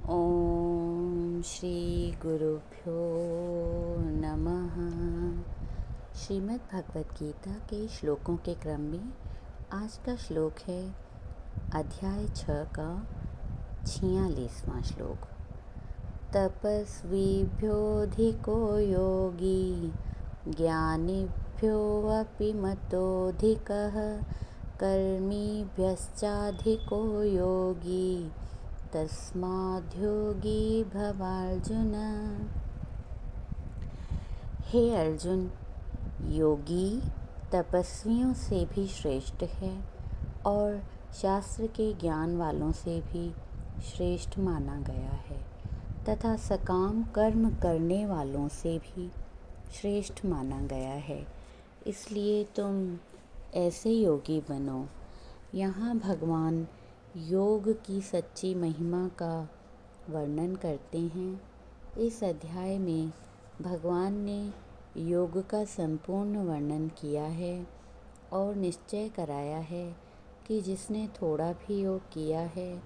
ओम श्री गुरुभ्यो नमः। श्रीमद् भगवत गीता के श्लोकों के क्रम में आज का श्लोक है अध्याय 6 का 46वां श्लोक। तपस्वीभ्योऽधिको योगी ज्ञानिभ्योऽपि मतोऽधिकः कर्मिभ्यश्चाधिको योगी तस्माद्योगी भवार्जुन। हे अर्जुन, योगी तपस्वियों से भी श्रेष्ठ है और शास्त्र के ज्ञान वालों से भी श्रेष्ठ माना गया है तथा सकाम कर्म करने वालों से भी श्रेष्ठ माना गया है। इसलिए तुम ऐसे योगी बनो। यहाँ भगवान योग की सच्ची महिमा का वर्णन करते हैं। इस अध्याय में भगवान ने योग का संपूर्ण वर्णन किया है और निश्चय कराया है कि जिसने थोड़ा भी योग किया है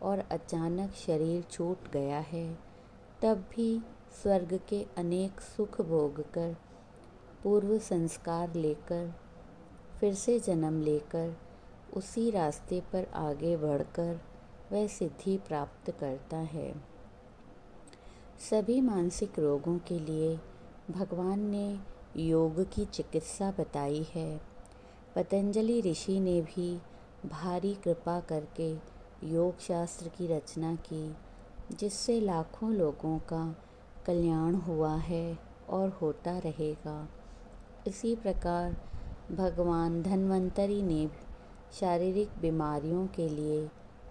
और अचानक शरीर छूट गया है, तब भी स्वर्ग के अनेक सुख भोगकर, पूर्व संस्कार लेकर, फिर से जन्म लेकर उसी रास्ते पर आगे बढ़कर वह सिद्धि प्राप्त करता है। सभी मानसिक रोगों के लिए भगवान ने योग की चिकित्सा बताई है। पतंजलि ऋषि ने भी भारी कृपा करके योग शास्त्र की रचना की, जिससे लाखों लोगों का कल्याण हुआ है और होता रहेगा। इसी प्रकार भगवान धन्वंतरि ने शारीरिक बीमारियों के लिए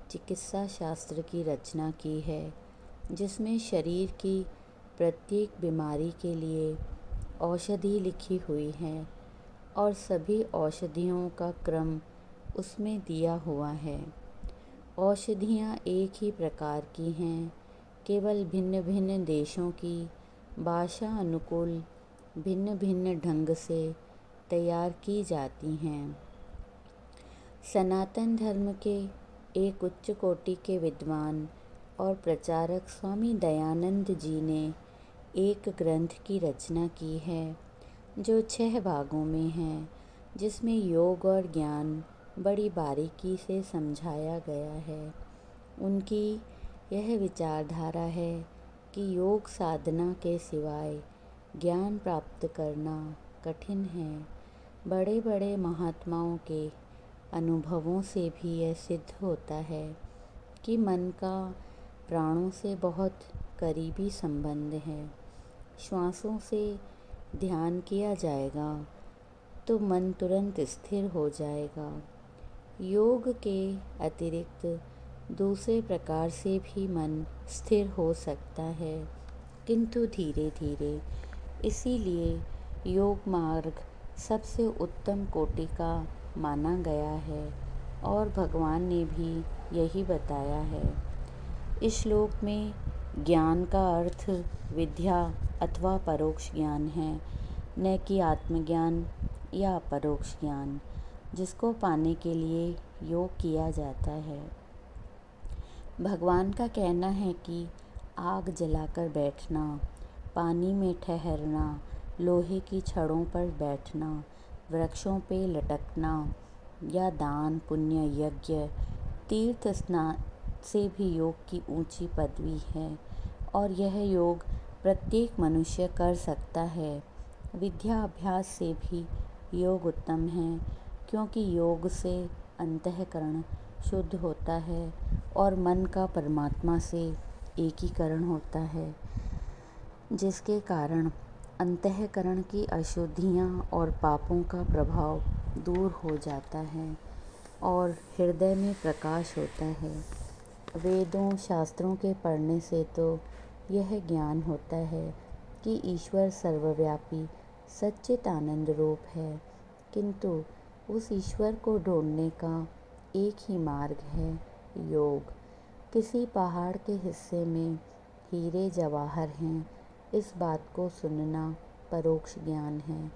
चिकित्सा शास्त्र की रचना की है, जिसमें शरीर की प्रत्येक बीमारी के लिए औषधि लिखी हुई है और सभी औषधियों का क्रम उसमें दिया हुआ है। औषधियाँ एक ही प्रकार की हैं, केवल भिन्न भिन्न देशों की भाषा अनुकूल भिन्न भिन्न ढंग से तैयार की जाती हैं। सनातन धर्म के एक उच्च कोटि के विद्वान और प्रचारक स्वामी दयानंद जी ने एक ग्रंथ की रचना की है, जो 6 भागों में है, जिसमें योग और ज्ञान बड़ी बारीकी से समझाया गया है। उनकी यह विचारधारा है कि योग साधना के सिवाय ज्ञान प्राप्त करना कठिन है। बड़े बड़े महात्माओं के अनुभवों से भी यह सिद्ध होता है कि मन का प्राणों से बहुत करीबी संबंध है। श्वासों से ध्यान किया जाएगा तो मन तुरंत स्थिर हो जाएगा। योग के अतिरिक्त दूसरे प्रकार से भी मन स्थिर हो सकता है, किंतु धीरे धीरे। इसीलिए योग मार्ग सबसे उत्तम कोटि का माना गया है और भगवान ने भी यही बताया है। इस श्लोक में ज्ञान का अर्थ विद्या अथवा परोक्ष ज्ञान है, न कि आत्मज्ञान या अपरोक्ष ज्ञान, जिसको पाने के लिए योग किया जाता है। भगवान का कहना है कि आग जलाकर बैठना, पानी में ठहरना, लोहे की छड़ों पर बैठना, वृक्षों पे लटकना या दान पुण्य यज्ञ तीर्थ स्नान से भी योग की ऊंची पदवी है और यह योग प्रत्येक मनुष्य कर सकता है। विद्या अभ्यास से भी योग उत्तम है, क्योंकि योग से अंतःकरण शुद्ध होता है और मन का परमात्मा से एकीकरण होता है, जिसके कारण अंतःकरण की अशुद्धियाँ और पापों का प्रभाव दूर हो जाता है और हृदय में प्रकाश होता है। वेदों शास्त्रों के पढ़ने से तो यह ज्ञान होता है कि ईश्वर सर्वव्यापी सच्चित आनंद रूप है, किंतु उस ईश्वर को ढूंढने का एक ही मार्ग है, योग। किसी पहाड़ के हिस्से में हीरे जवाहर हैं, इस बात को सुनना परोक्ष ज्ञान है।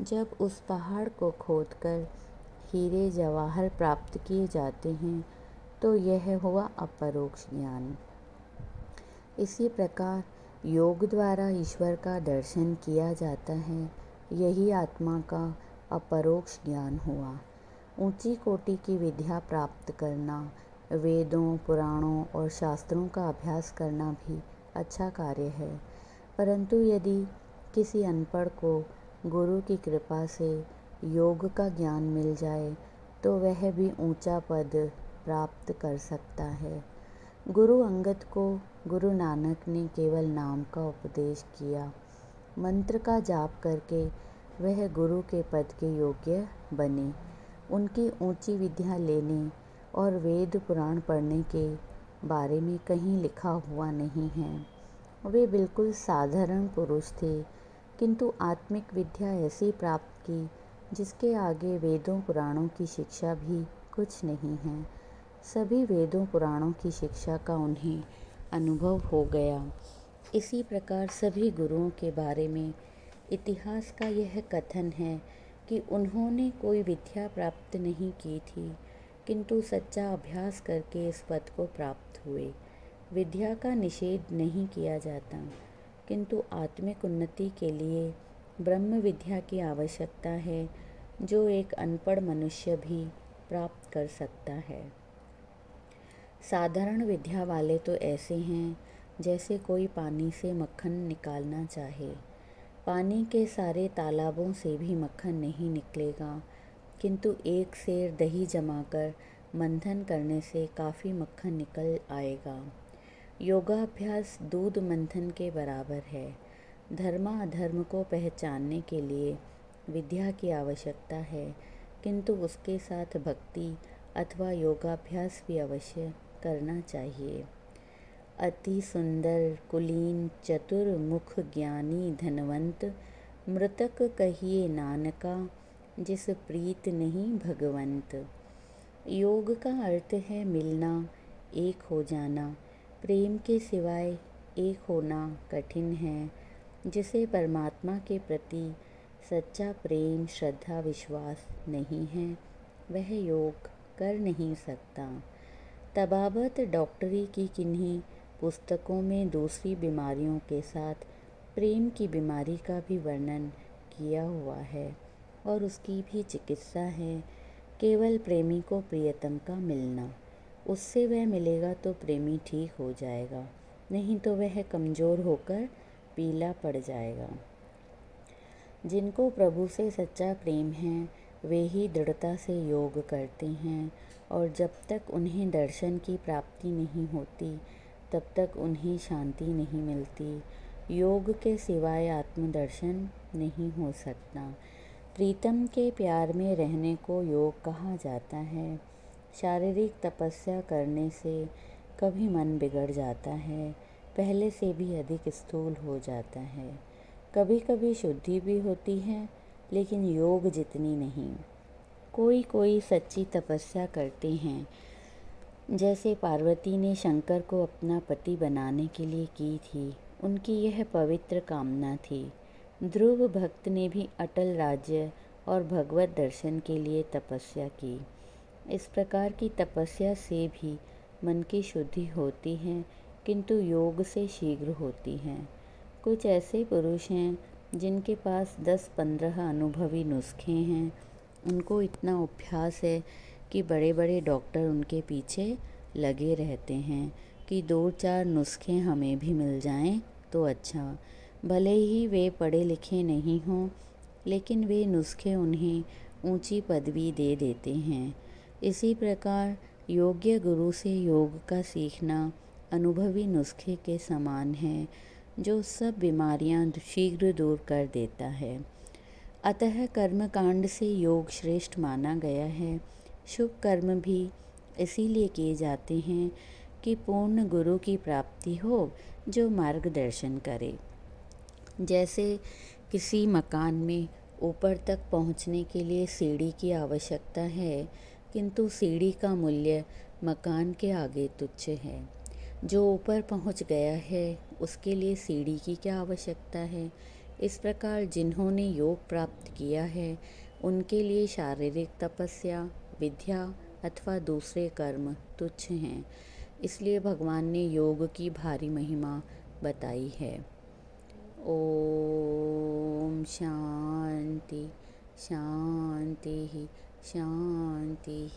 जब उस पहाड़ को खोदकर हीरे जवाहर प्राप्त किए जाते हैं तो यह हुआ अपरोक्ष ज्ञान। इसी प्रकार योग द्वारा ईश्वर का दर्शन किया जाता है। यही आत्मा का अपरोक्ष ज्ञान हुआ। ऊंची कोटि की विद्या प्राप्त करना, वेदों, पुराणों और शास्त्रों का अभ्यास करना भी अच्छा कार्य है, परंतु यदि किसी अनपढ़ को गुरु की कृपा से योग का ज्ञान मिल जाए तो वह भी ऊंचा पद प्राप्त कर सकता है। गुरु अंगद को गुरु नानक ने केवल नाम का उपदेश किया। मंत्र का जाप करके वह गुरु के पद के योग्य बने। उनकी ऊंची विद्या लेने और वेद पुराण पढ़ने के बारे में कहीं लिखा हुआ नहीं है। वे बिल्कुल साधारण पुरुष थे, किंतु आत्मिक विद्या ऐसी प्राप्त की जिसके आगे वेदों पुराणों की शिक्षा भी कुछ नहीं है। सभी वेदों पुराणों की शिक्षा का उन्हें अनुभव हो गया। इसी प्रकार सभी गुरुओं के बारे में इतिहास का यह कथन है कि उन्होंने कोई विद्या प्राप्त नहीं की थी, किंतु सच्चा अभ्यास करके इस पद को प्राप्त हुए। विद्या का निषेध नहीं किया जाता, किंतु आत्मिक उन्नति के लिए ब्रह्म विद्या की आवश्यकता है, जो एक अनपढ़ मनुष्य भी प्राप्त कर सकता है। साधारण विद्या वाले तो ऐसे हैं जैसे कोई पानी से मक्खन निकालना चाहे। पानी के सारे तालाबों से भी मक्खन नहीं निकलेगा, किंतु एक सेर दही जमाकर मंथन करने से काफ़ी मक्खन निकल आएगा। योगाभ्यास दूध मंथन के बराबर है। धर्म अधर्म को पहचानने के लिए विद्या की आवश्यकता है, किंतु उसके साथ भक्ति अथवा योगाभ्यास भी अवश्य करना चाहिए। अति सुंदर कुलीन चतुर मुख ज्ञानी धनवंत, मृतक कहिए नानका, जिस प्रीत नहीं भगवंत। योग का अर्थ है मिलना, एक हो जाना। प्रेम के सिवाय एक होना कठिन है। जिसे परमात्मा के प्रति सच्चा प्रेम, श्रद्धा, विश्वास नहीं है, वह योग कर नहीं सकता। तबाबत डॉक्टरी की किन्हीं पुस्तकों में दूसरी बीमारियों के साथ प्रेम की बीमारी का भी वर्णन किया हुआ है और उसकी भी चिकित्सा है। केवल प्रेमी को प्रियतम का मिलना, उससे वह मिलेगा तो प्रेमी ठीक हो जाएगा, नहीं तो वह कमज़ोर होकर पीला पड़ जाएगा। जिनको प्रभु से सच्चा प्रेम है वे ही दृढ़ता से योग करते हैं, और जब तक उन्हें दर्शन की प्राप्ति नहीं होती तब तक उन्हें शांति नहीं मिलती। योग के सिवाय आत्मदर्शन नहीं हो सकता। प्रीतम के प्यार में रहने को योग कहा जाता है। शारीरिक तपस्या करने से कभी मन बिगड़ जाता है, पहले से भी अधिक स्थूल हो जाता है। कभी कभी शुद्धि भी होती है, लेकिन योग जितनी नहीं। कोई कोई सच्ची तपस्या करते हैं, जैसे पार्वती ने शंकर को अपना पति बनाने के लिए की थी। उनकी यह पवित्र कामना थी। ध्रुव भक्त ने भी अटल राज्य और भगवत दर्शन के लिए तपस्या की। इस प्रकार की तपस्या से भी मन की शुद्धि होती है, किंतु योग से शीघ्र होती है। कुछ ऐसे पुरुष हैं जिनके पास 10-15 अनुभवी नुस्खे हैं। उनको इतना अभ्यास है कि बड़े बड़े डॉक्टर उनके पीछे लगे रहते हैं कि 2-4 नुस्खे हमें भी मिल जाएं तो अच्छा। भले ही वे पढ़े लिखे नहीं हों, लेकिन वे नुस्खे उन्हें ऊंची पदवी दे देते हैं। इसी प्रकार योग्य गुरु से योग का सीखना अनुभवी नुस्खे के समान है, जो सब बीमारियां शीघ्र दूर कर देता है। अतः कर्मकांड से योग श्रेष्ठ माना गया है। शुभ कर्म भी इसीलिए किए जाते हैं कि पूर्ण गुरु की प्राप्ति हो, जो मार्गदर्शन करे। जैसे किसी मकान में ऊपर तक पहुंचने के लिए सीढ़ी की आवश्यकता है, किंतु सीढ़ी का मूल्य मकान के आगे तुच्छ है। जो ऊपर पहुंच गया है उसके लिए सीढ़ी की क्या आवश्यकता है। इस प्रकार जिन्होंने योग प्राप्त किया है उनके लिए शारीरिक तपस्या, विद्या अथवा दूसरे कर्म तुच्छ हैं। इसलिए भगवान ने योग की भारी महिमा बताई है। ओम शांति शांति शांति।